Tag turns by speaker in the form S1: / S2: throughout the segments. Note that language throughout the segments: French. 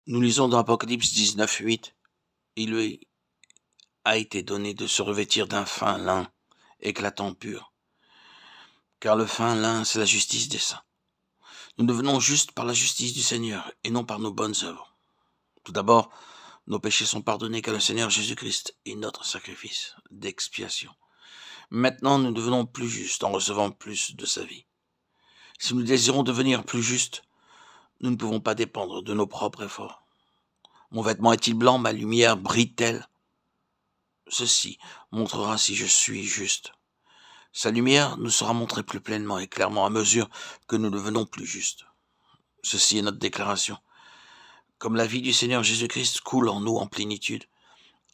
S1: Nous lisons dans Apocalypse 19, 8. Il lui a été donné de se revêtir d'un fin lin, éclatant pur. Car le fin lin, c'est la justice des saints. Nous devenons justes par la justice du Seigneur et non par nos bonnes œuvres. Tout d'abord, nos péchés sont pardonnés car le Seigneur Jésus-Christ est notre sacrifice d'expiation. Maintenant, nous devenons plus justes en recevant plus de sa vie. Si nous désirons devenir plus justes, nous ne pouvons pas dépendre de nos propres efforts. Mon vêtement est-il blanc, ma lumière brille-t-elle? Ceci montrera si je suis juste. Sa lumière nous sera montrée plus pleinement et clairement à mesure que nous devenons plus justes. Ceci est notre déclaration. Comme la vie du Seigneur Jésus-Christ coule en nous en plénitude,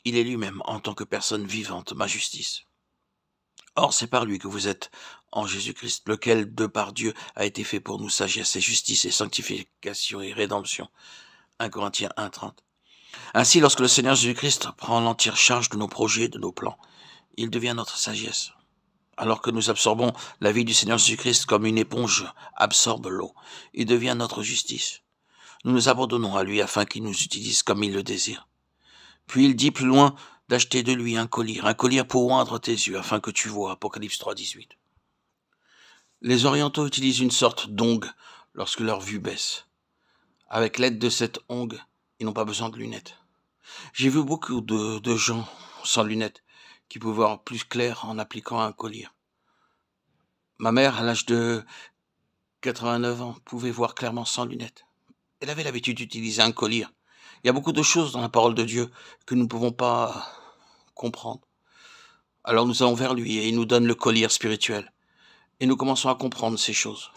S1: il est lui-même, en tant que personne vivante, ma justice. Or, c'est par lui que vous êtes en Jésus-Christ, lequel, de par Dieu, a été fait pour nous sagesse et justice et sanctification et rédemption. 1 Corinthiens 1,30. Ainsi, lorsque le Seigneur Jésus-Christ prend l'entière charge de nos projets, de nos plans, il devient notre sagesse. Alors que nous absorbons la vie du Seigneur Jésus-Christ comme une éponge absorbe l'eau, il devient notre justice. Nous nous abandonnons à lui afin qu'il nous utilise comme il le désire. Puis il dit plus loin d'acheter de lui un collier pour oindre tes yeux afin que tu vois. Apocalypse 3, 18. Les orientaux utilisent une sorte d'ongue lorsque leur vue baisse. Avec l'aide de cette ongue, ils n'ont pas besoin de lunettes. J'ai vu beaucoup de gens sans lunettes qui pouvaient voir plus clair en appliquant un collier. Ma mère, à l'âge de 89 ans, pouvait voir clairement sans lunettes. Elle avait l'habitude d'utiliser un collier. Il y a beaucoup de choses dans la parole de Dieu que nous ne pouvons pas comprendre. Alors nous allons vers lui et il nous donne le collier spirituel. Et nous commençons à comprendre ces choses.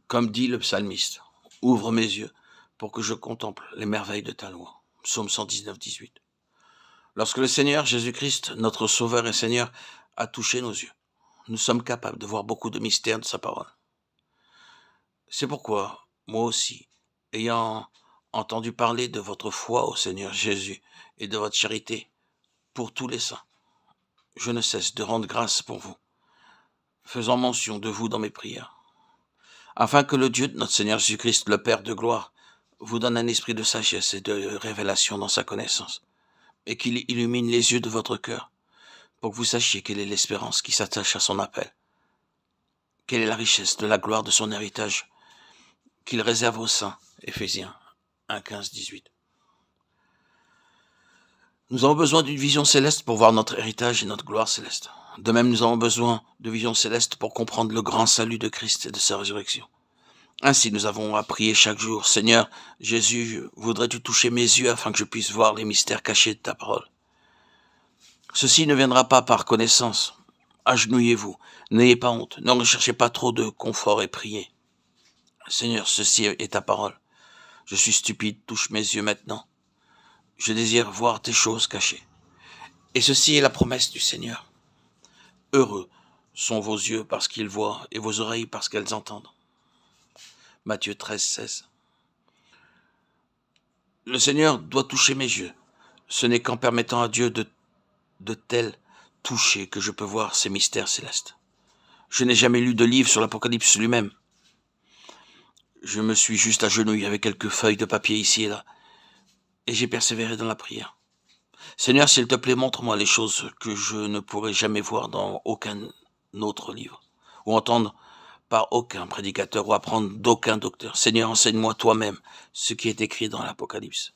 S1: Comme dit le psalmiste, « Ouvre mes yeux pour que je contemple les merveilles de ta loi. » Psaume 119, 18. Lorsque le Seigneur Jésus-Christ, notre Sauveur et Seigneur, a touché nos yeux, nous sommes capables de voir beaucoup de mystères de sa parole. C'est pourquoi, moi aussi, ayant entendu parler de votre foi au Seigneur Jésus et de votre charité pour tous les saints, je ne cesse de rendre grâce pour vous, faisant mention de vous dans mes prières, afin que le Dieu de notre Seigneur Jésus-Christ, le Père de gloire, vous donne un esprit de sagesse et de révélation dans sa connaissance, et qu'il illumine les yeux de votre cœur, pour que vous sachiez quelle est l'espérance qui s'attache à son appel, quelle est la richesse de la gloire de son héritage qu'il réserve aux saints. Éphésiens 1, 15, 18. Nous avons besoin d'une vision céleste pour voir notre héritage et notre gloire céleste. De même, nous avons besoin de vision céleste pour comprendre le grand salut de Christ et de sa résurrection. Ainsi, nous avons à prier chaque jour, « Seigneur, Jésus, voudrais-tu toucher mes yeux afin que je puisse voir les mystères cachés de ta parole ?» Ceci ne viendra pas par connaissance. Agenouillez-vous, n'ayez pas honte, ne recherchez pas trop de confort et priez. « Seigneur, ceci est ta parole. Je suis stupide, touche mes yeux maintenant. Je désire voir tes choses cachées. » Et ceci est la promesse du Seigneur. Heureux sont vos yeux parce qu'ils voient et vos oreilles parce qu'elles entendent. Matthieu 13, 16. Le Seigneur doit toucher mes yeux. Ce n'est qu'en permettant à Dieu de tels toucher que je peux voir ces mystères célestes. Je n'ai jamais lu de livre sur l'Apocalypse lui-même. Je me suis juste agenouillé avec quelques feuilles de papier ici et là, et j'ai persévéré dans la prière. Seigneur, s'il te plaît, montre-moi les choses que je ne pourrai jamais voir dans aucun autre livre, ou entendre par aucun prédicateur, ou apprendre d'aucun docteur. Seigneur, enseigne-moi toi-même ce qui est écrit dans l'Apocalypse.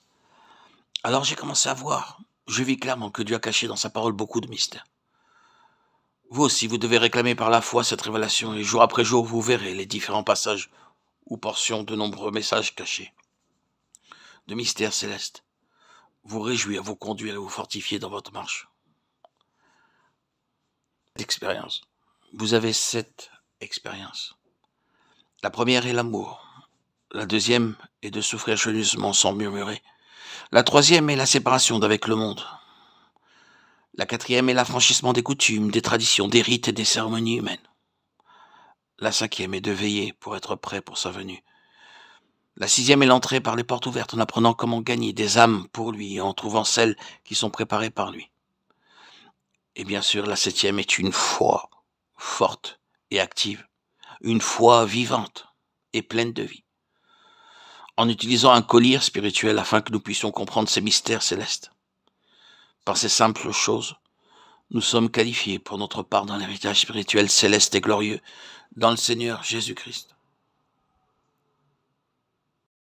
S1: Alors j'ai commencé à voir. Je vis clairement que Dieu a caché dans sa parole beaucoup de mystères. Vous aussi, vous devez réclamer par la foi cette révélation, et jour après jour, vous verrez les différents passages ou portions de nombreux messages cachés, de mystères célestes. Vous réjouir, vous conduire et vous fortifier dans votre marche. Expérience. Vous avez 7 expériences. La première est l'amour. La deuxième est de souffrir joyeusement sans murmurer. La troisième est la séparation d'avec le monde. La quatrième est l'affranchissement des coutumes, des traditions, des rites et des cérémonies humaines. La cinquième est de veiller pour être prêt pour sa venue. La sixième est l'entrée par les portes ouvertes en apprenant comment gagner des âmes pour lui et en trouvant celles qui sont préparées par lui. Et bien sûr, la septième est une foi forte et active, une foi vivante et pleine de vie. en utilisant un collier spirituel afin que nous puissions comprendre ces mystères célestes. Par ces simples choses, nous sommes qualifiés pour notre part dans l'héritage spirituel céleste et glorieux dans le Seigneur Jésus-Christ.